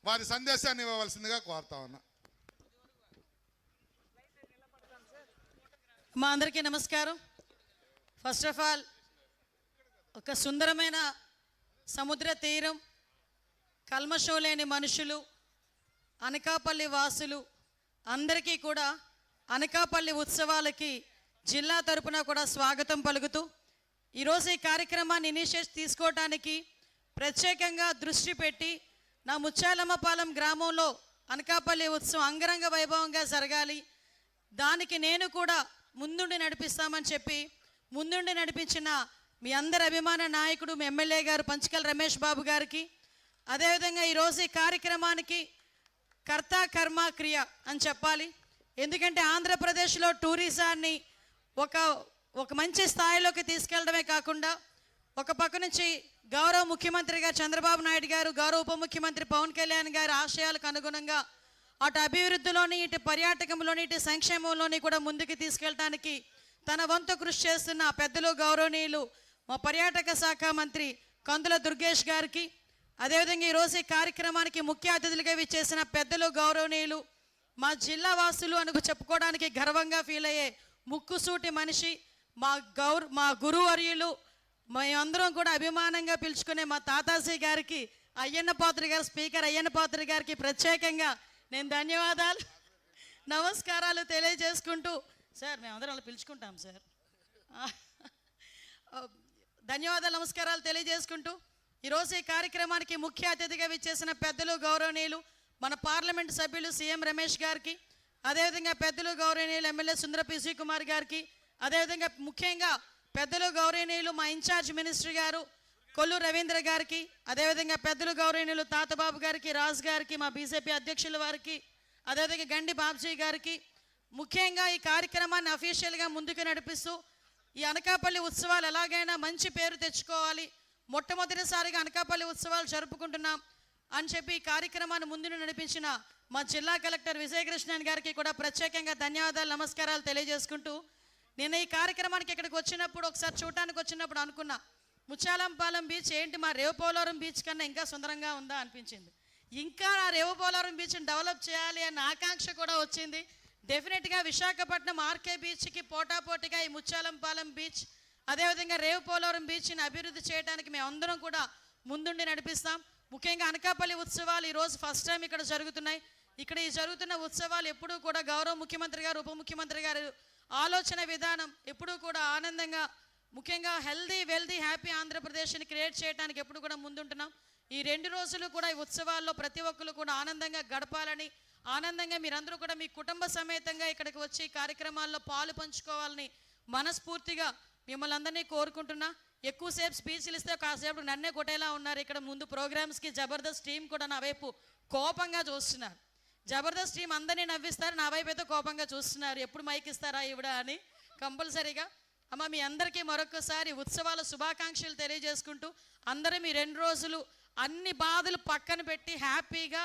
వారి సందేశాన్ని ఇవ్వవలసిందిగా కోరుతా ఉన్నా. మా అందరికీ నమస్కారం. ఫస్ట్ ఆఫ్ ఆల్ ఒక సుందరమైన సముద్ర తీరం, కల్మషం లేని మనుషులు, అనకాపల్లి వాసులు అందరికీ కూడా అనకాపల్లి ఉత్సవాలకి జిల్లా తరపున కూడా స్వాగతం పలుకుతూ ఈరోజు ఈ కార్యక్రమాన్ని ఇనిషియేట్ తీసుకోవడానికి ప్రత్యేకంగా దృష్టి పెట్టి నా ముచ్చాలమ్మపాలెం గ్రామంలో అనకాపల్లి ఉత్సవం అంగరంగ వైభవంగా జరగాలి, దానికి నేను కూడా ముందుండి నడిపిస్తామని చెప్పి ముందుండి నడిపించిన మీ అందరి అభిమాన నాయకుడు మీ ఎమ్మెల్యే గారు పంచకల రమేష్ బాబు గారికి, అదేవిధంగా ఈరోజు ఈ కార్యక్రమానికి కర్త కర్మ క్రియ అని చెప్పాలి. ఎందుకంటే ఆంధ్రప్రదేశ్లో టూరిజాన్ని ఒక మంచి స్థాయిలోకి తీసుకెళ్ళడమే కాకుండా ఒక పక్క నుంచి గౌరవ ముఖ్యమంత్రిగా చంద్రబాబు నాయుడు గారు, గౌరవ ఉప ముఖ్యమంత్రి పవన్ కళ్యాణ్ గారి ఆశయాలకు అనుగుణంగా అటు అభివృద్ధిలోని, ఇటు పర్యాటకంలోని, ఇటు సంక్షేమంలోని కూడా ముందుకు తీసుకెళ్ళడానికి తన వంతు కృషి చేస్తున్న పెద్దలు గౌరవనీయులు మా పర్యాటక శాఖ మంత్రి కందుల దుర్గేష్ గారికి, అదేవిధంగా ఈరోజు ఈ కార్యక్రమానికి ముఖ్య అతిథులుగా విచ్చేసిన పెద్దలు గౌరవనీయులు మా జిల్లా వాసులు అనుకు చెప్పుకోవడానికి గర్వంగా ఫీల్ అయ్యే ముక్కుసూటి మనిషి మా గురువర్యులు మేమందరం కూడా అభిమానంగా పిలుచుకునే మా తాతాజీ గారికి, అయ్యన్న పాత్రి గారు, స్పీకర్ అయ్యన్న పాత్రి గారికి ప్రత్యేకంగా నేను ధన్యవాదాలు నమస్కారాలు తెలియజేసుకుంటూ, సార్ మేమందరం అలా పిలుచుకుంటాం సార్, ధన్యవాదాలు నమస్కారాలు తెలియజేసుకుంటూ ఈరోజు ఈ కార్యక్రమానికి ముఖ్య అతిథిగా విచ్చేసిన పెద్దలు గౌరవనీయులు మన పార్లమెంట్ సభ్యులు సీఎం రమేష్ గారికి, అదేవిధంగా పెద్దలు గౌరవనీయులు ఎమ్మెల్యే సుందర పిసి కుమార్ గారికి, అదేవిధంగా ముఖ్యంగా పెద్దలు గౌరవనీయులు మా ఇన్ఛార్జ్ మినిస్టర్ గారు కొల్లు రవీంద్ర గారికి, అదేవిధంగా పెద్దలు గౌరవనీయులు తాతబాబు గారికి, రాజు గారికి, మా బీజేపీ అధ్యక్షుల వారికి, అదేవిధంగా గండి బాబ్జీ గారికి, ముఖ్యంగా ఈ కార్యక్రమాన్ని అఫీషియల్గా ముందుకు నడిపిస్తూ ఈ అనకాపల్లి ఉత్సవాలు ఎలాగైనా మంచి పేరు తెచ్చుకోవాలి, మొట్టమొదటిసారిగా అనకాపల్లి ఉత్సవాలు జరుపుకుంటున్నాం అని చెప్పి ఈ కార్యక్రమాన్ని ముందుకు నడిపించిన మా జిల్లా కలెక్టర్ విజయకృష్ణన్ గారికి కూడా ప్రత్యేకంగా ధన్యవాదాలు నమస్కారాలు తెలియజేసుకుంటూ, నేను ఈ కార్యక్రమానికి ఇక్కడికి వచ్చినప్పుడు ఒకసారి చూడటానికి వచ్చినప్పుడు అనుకున్నా, ముచ్చాలంపాలెం బీచ్ ఏంటి మా రేవుపోలవరం బీచ్ కన్నా ఇంకా సుందరంగా ఉందా అనిపించింది. ఇంకా ఆ రేవుపోలవరం బీచ్ని డెవలప్ చేయాలి అన్న ఆకాంక్ష కూడా వచ్చింది. డెఫినెట్గా విశాఖపట్నం ఆర్కే బీచ్కి పోటాపోటీగా ఈ ముచ్చాలంపాలెం బీచ్, అదేవిధంగా రేవుపోలవరం బీచ్ని అభివృద్ధి చేయడానికి మేమందరం కూడా ముందుండి నడిపిస్తాం. ముఖ్యంగా అనకాపల్లి ఉత్సవాలు ఈరోజు ఫస్ట్ టైం ఇక్కడ జరుగుతున్నాయి. ఇక్కడ ఈ జరుగుతున్న ఉత్సవాలు ఎప్పుడూ కూడా గౌరవ ముఖ్యమంత్రి గారు, ఉప ముఖ్యమంత్రి గారు ఆలోచన విధానం ఎప్పుడూ కూడా ఆనందంగా, ముఖ్యంగా హెల్దీ వెల్దీ హ్యాపీ ఆంధ్రప్రదేశ్ని క్రియేట్ చేయడానికి ఎప్పుడు కూడా ముందుంటున్నాం. ఈ 2 రోజులు కూడా ఈ ఉత్సవాల్లో ప్రతి ఒక్కరు కూడా ఆనందంగా గడపాలని, ఆనందంగా మీరందరూ కూడా మీ కుటుంబ సమేతంగా ఇక్కడికి వచ్చి కార్యక్రమాల్లో పాలు పంచుకోవాలని మనస్ఫూర్తిగా మిమ్మల్ని అందరినీ కోరుకుంటున్నా. ఎక్కువసేపు స్పీచ్లు ఇస్తే కాసేపు నన్నే కొట్టేలా ఉన్నారు. ఇక్కడ ముందు ప్రోగ్రామ్స్కి జబర్దస్త్ టీం కూడా నా వైపు కోపంగా చూస్తున్నారు. జబర్దస్త్ టీం అందరినీ నవ్విస్తారు, నా వైపు అయితే కోపంగా చూస్తున్నారు, ఎప్పుడు మైక్ ఇస్తారా ఇవిడ అని. కంపల్సరీగా అమ్మ మీ అందరికీ మరొకసారి ఉత్సవాల శుభాకాంక్షలు తెలియజేసుకుంటూ, అందరూ మీ 2 రోజులు అన్ని బాధలు పక్కన పెట్టి హ్యాపీగా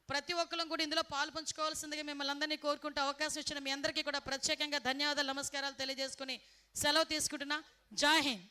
ప్రతి ఒక్కరు కూడా ఇందులో పాలు పంచుకోవాల్సిందిగా మిమ్మల్ని అందరినీ కోరుకుంటూ అవకాశం ఇచ్చిన మీ అందరికీ కూడా ప్రత్యేకంగా ధన్యవాదాలు నమస్కారాలు తెలియజేసుకుని సెలవు తీసుకుంటున్నా. జై హింద్.